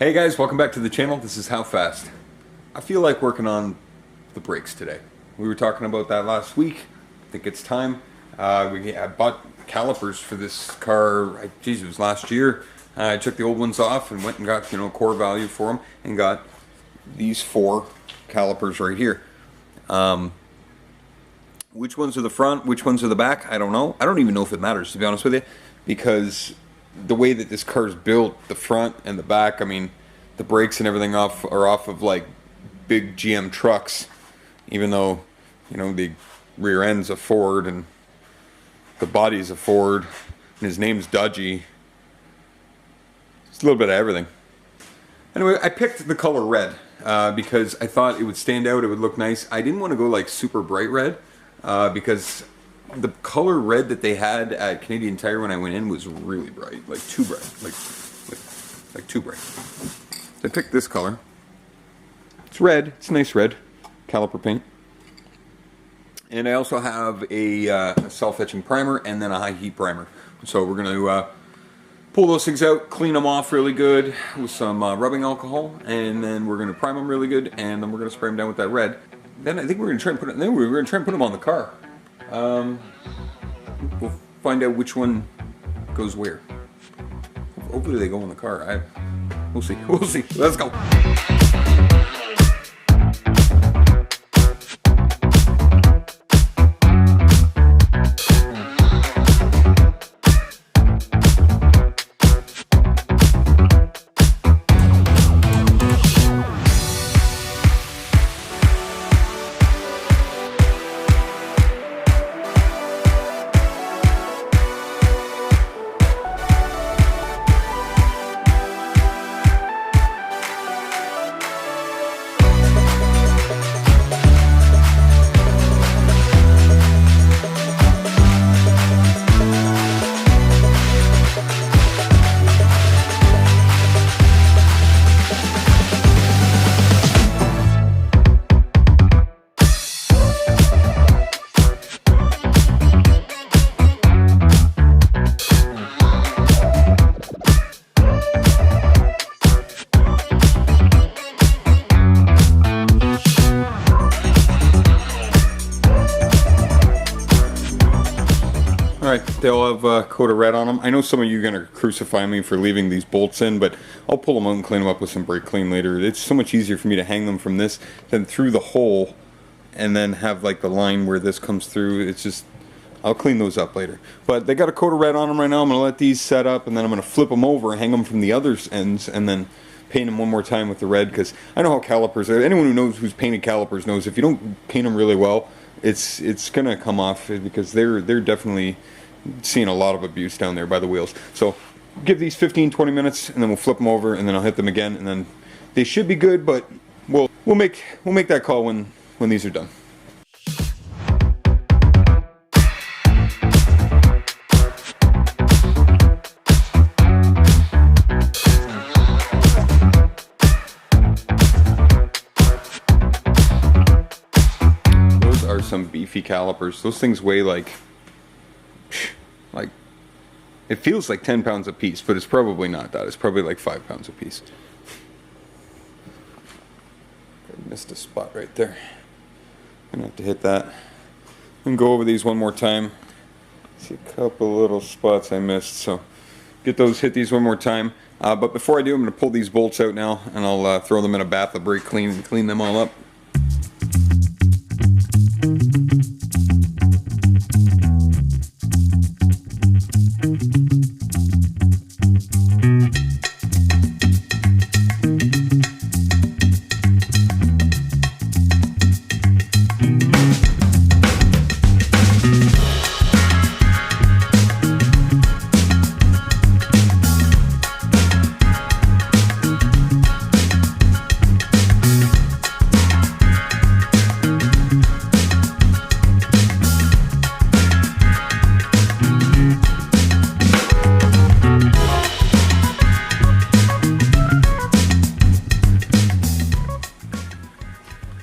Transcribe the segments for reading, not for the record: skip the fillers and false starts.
Hey guys, welcome back to the channel. This is HowFast. I feel like working on the brakes today. We were talking about that last week. I think it's time. I bought calipers for this car. Geez, it was last year. I took the old ones off and went and got core value for them and got these 4 calipers right here. Which ones are the front? Which ones are the back? I don't know. I don't even know if it matters, to be honest with you, because the way that this car is built, the front and the back, I mean, the brakes and everything are off of like big GM trucks, even though, the rear end's a Ford and the body's a Ford and his name's Dodgey. It's a little bit of everything. Anyway, I picked the color red because I thought it would stand out, it would look nice. I didn't want to go like super bright red because the color red that they had at Canadian Tire when I went in was really bright, like too bright, like too bright. So I picked this color. It's red. It's nice red, caliper paint. And I also have a self-etching primer and then a high heat primer. So we're going to pull those things out, clean them off really good with some rubbing alcohol, and then we're going to prime them really good, and then we're going to spray them down with that red. Then I think we're going to try and put it. Then we're going to try and put them on the car. We'll find out which one goes where. Hopefully they go in the car. We'll see. We'll see. Let's go. Alright, they all have a coat of red on them. I know some of you are going to crucify me for leaving these bolts in, but I'll pull them out and clean them up with some brake clean later. It's so much easier for me to hang them from this than through the hole and then have like the line where this comes through. It's just, I'll clean those up later. But they got a coat of red on them right now. I'm going to let these set up and then I'm going to flip them over and hang them from the other ends and then paint them one more time with the red, because I know how calipers are. Anyone who knows who's painted calipers knows if you don't paint them really well, it's gonna come off, because they're definitely seeing a lot of abuse down there by the wheels. So give these 15-20 minutes and then we'll flip them over and then I'll hit them again, and then they should be good, but we'll make that call when these are done. Some beefy calipers. Those things weigh like it feels like 10 pounds a piece, but it's probably not that. It's probably like 5 pounds a piece. I missed a spot right there. I'm gonna have to hit that and go over these one more time. See a couple little spots I missed, so get those, hit these one more time. But before I do, I'm gonna pull these bolts out now and I'll throw them in a bath of brake clean and clean them all up.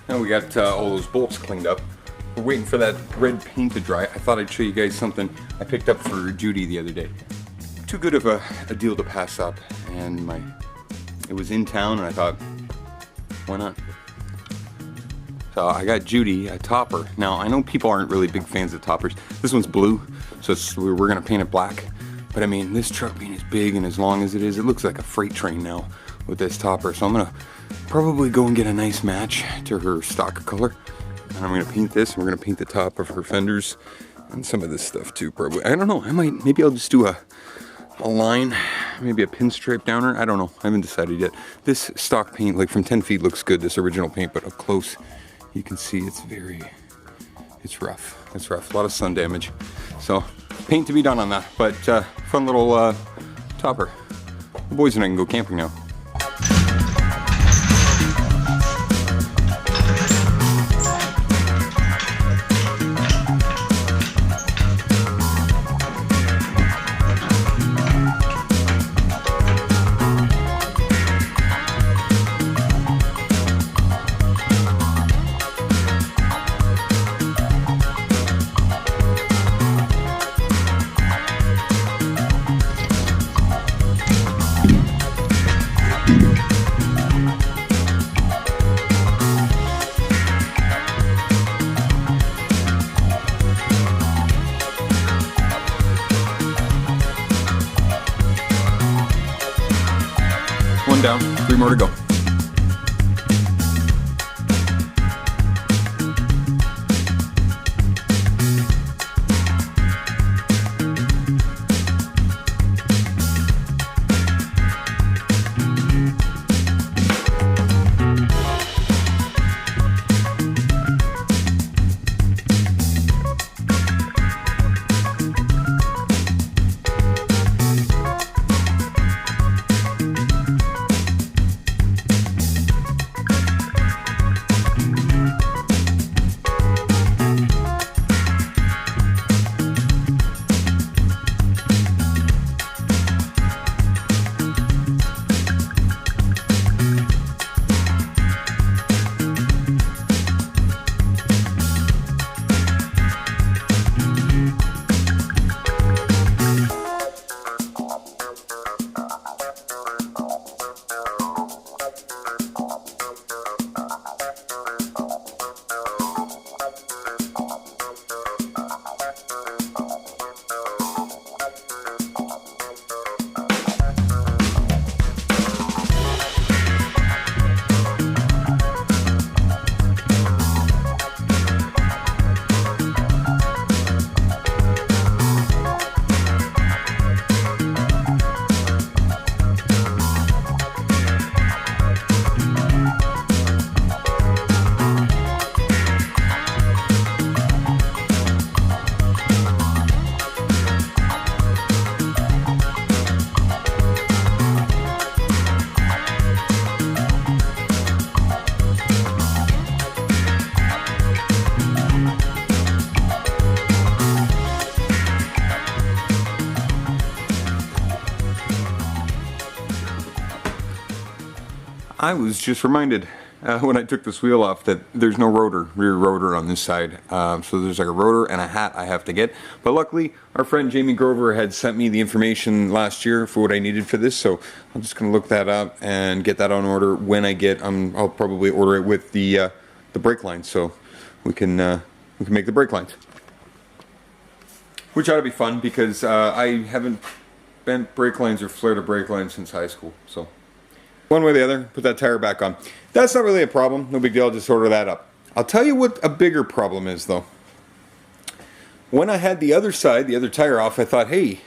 Now we got all those bolts cleaned up. We're waiting for that red paint to dry. I thought I'd show you guys something I picked up for Judy the other day. Too good of a deal to pass up, and my It was in town, and I thought, why not? So I got Judy a topper. Now, I know people aren't really big fans of toppers. This one's blue, so we're gonna paint it black. But I mean, this truck being as big and as long as it is, it looks like a freight train now with this topper. So I'm gonna probably go and get a nice match to her stock color. And I'm gonna paint this, and we're gonna paint the top of her fenders and some of this stuff too, probably. I don't know, maybe I'll just do a line, maybe a pinstripe down her. I don't know, I haven't decided yet. This stock paint, like from 10 feet looks good, this original paint, but up close, you can see it's rough. It's rough, a lot of sun damage. So, paint to be done on that, but fun little topper. The boys and I can go camping now. One down, 3 more to go. I was just reminded when I took this wheel off that there's no rear rotor on this side. So there's like a rotor and a hat I have to get. But luckily, our friend Jamie Grover had sent me the information last year for what I needed for this. So I'm just going to look that up and get that on order when I get. I'll probably order it with the brake lines, so we can make the brake lines. Which ought to be fun because I haven't bent brake lines or flared a brake line since high school. So one way or the other, put that tire back on. That's not really a problem. No big deal. I'll just order that up. I'll tell you what a bigger problem is, though. When I had the other side, the other tire off, I thought, hey,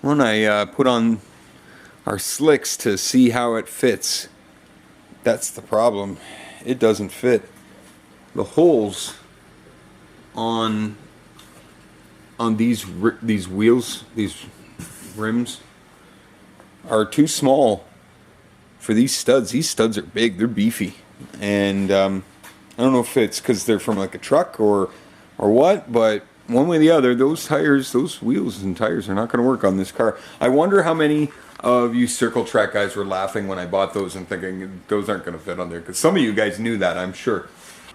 when I put on our slicks to see how it fits, that's the problem. It doesn't fit. The holes on these wheels, these rims, are too small for these studs. These studs are big, they're beefy, and I don't know if it's because they're from like a truck or what, but one way or the other, those tires, those wheels and tires are not going to work on this car. I wonder how many of you Circle Track guys were laughing when I bought those and thinking those aren't going to fit on there, because some of you guys knew that, I'm sure.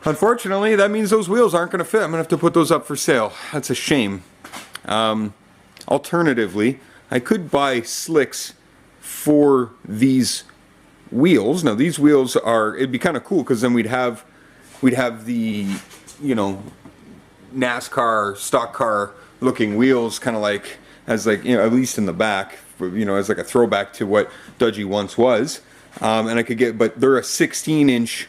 Unfortunately, that means those wheels aren't going to fit. I'm going to have to put those up for sale. That's a shame. Alternatively, I could buy slicks for these wheels. Now these wheels are, it'd be kind of cool because then we'd have the, you know, NASCAR stock car looking wheels, kind of like, as like, you know, at least in the back, you know, as like a throwback to what Dodgey once was. And I could get, but they're a 16-inch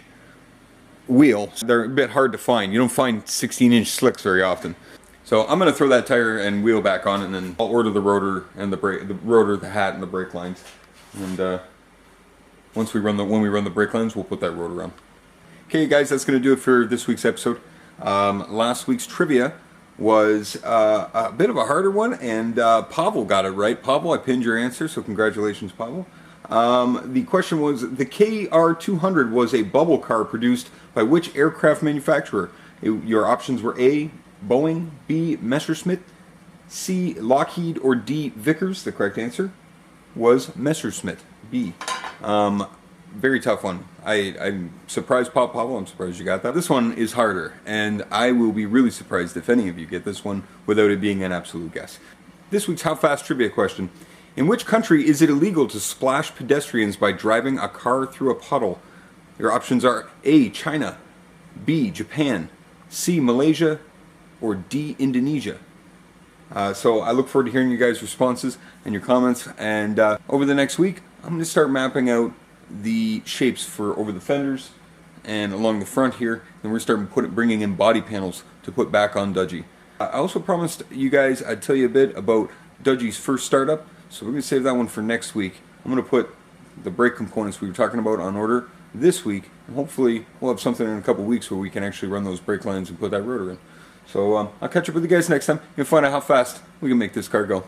wheel. They're a bit hard to find. You don't find 16-inch slicks very often. So I'm going to throw that tire and wheel back on, and then I'll order the rotor and the rotor, the hat, and the brake lines. And once we run when we run the brake lines, we'll put that rotor on. Okay, guys, that's going to do it for this week's episode. Last week's trivia was a bit of a harder one, and Pavel got it right. Pavel, I pinned your answer, so congratulations, Pavel. The question was, the KR200 was a bubble car produced by which aircraft manufacturer? Your options were A, Boeing, B, Messerschmitt, C, Lockheed, or D, Vickers. The correct answer was Messerschmitt, B. Very tough one. I'm surprised, Pavel. I'm surprised you got that. This one is harder, and I will be really surprised if any of you get this one without it being an absolute guess. This week's How Fast trivia question. In which country is it illegal to splash pedestrians by driving a car through a puddle? Your options are A, China, B, Japan, C, Malaysia, or D, Indonesia. So I look forward to hearing you guys' responses and your comments, and over the next week I'm going to start mapping out the shapes for over the fenders and along the front here, and we're starting bringing in body panels to put back on Dodgey. I also promised you guys I'd tell you a bit about Dodgey's first startup, so we're going to save that one for next week. I'm going to put the brake components we were talking about on order this week, and hopefully we'll have something in a couple weeks where we can actually run those brake lines and put that rotor in. So I'll catch up with you guys next time and find out how fast we can make this car go.